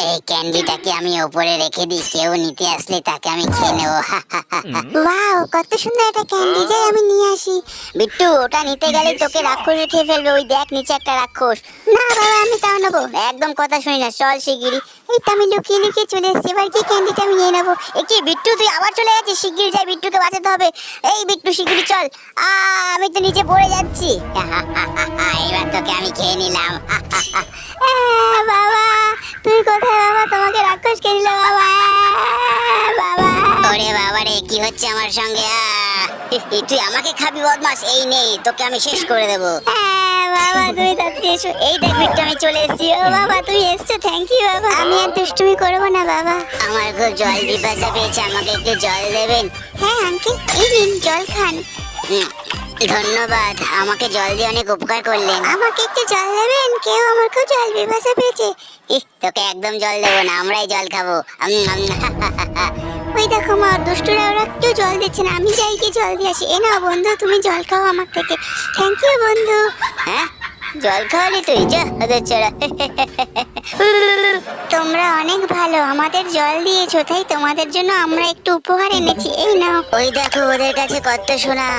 এই ক্যান্ডিটাকে আমি ওপরে রেখে দিই, কেউ নিতে আসলে তাকে আমি খেয়ে নেবো। ওয়াও, কত সুন্দর একটা ক্যান্ডি, যাই আমি নিয়ে আসি। বিট্টু, ওটা নিতে গেলে তোকে রাক্ষসে খেয়ে ফেলবে। ওই দেখ নিচে একটা রাক্ষস। না বাবা, আমি তাও নেবো। একদম কথা শুনি না, চল শিগগিরি। এই তো আমি লুকিয়ে লুকিয়ে চলে এসেছি, এবার কি ক্যান্ডিটা আমি নিয়ে নেবো। এ কি বিট্টু, তুই আবার চলে যাচ্ছিস? শিগগিরি যাই, বিট্টুকে বাঁচাতে হবে। এই বিট্টু, শিগগিরি চল। আমি তো নিচে পড়ে যাচ্ছি। এবার তোকে আমি খেয়ে নিলাম। বাবা, তুই কোথায় বাবা? তোমাকে রাক্ষস খেয়ে নিল বাবা। বাবা, ওরে বাবা রে, কি হচ্ছে আমার সঙ্গে? তুই আমাকে খাবি বদমাস? এই নে, তোকে আমি শেষ করে দেবো। বাবা তুমি তাড়াতাড়ি এসো। এই দেখ বিট্টু, আমি চলে এসেছি। ও বাবা, তুমি এসছো, থ্যাংক ইউ বাবা। আমি আর দুষ্টুমি করবো না বাবা। আমার খুব জল পিপাসা পেয়েছে, আমাকে একটু জল দেবেন? হ্যাঁ আঙ্কেল, এই নিন জল খান। ধন্যবাদ, আমাকে জল দিয়ে অনেক উপকার করলেন। আমাকে একটু জল দেবেন? কেউ আমার খুব জল পিপাসা পেয়েছে। তোকে একদম জল দেবো না, আমরাই জল খাবো। ওই দেখো মা, দুষ্টুরা ওরা কেউ জল দিচ্ছে না, আমি যাই কি জল দিয়ে আসি। এ নাও বন্ধু, তুমি জল খাও আমার থেকে। থ্যাংক ইউ বন্ধু। হ্যাঁ, জল খাওয়ালি তুই? যা ওদের ছেড়া। তোমরা অনেক ভালো, আমাদের জল দিয়েছো, তাই তোমাদের জন্য আমরা একটু উপহার এনেছি, এই নাও। ওই দেখো, ওদের কাছে কত সোনা।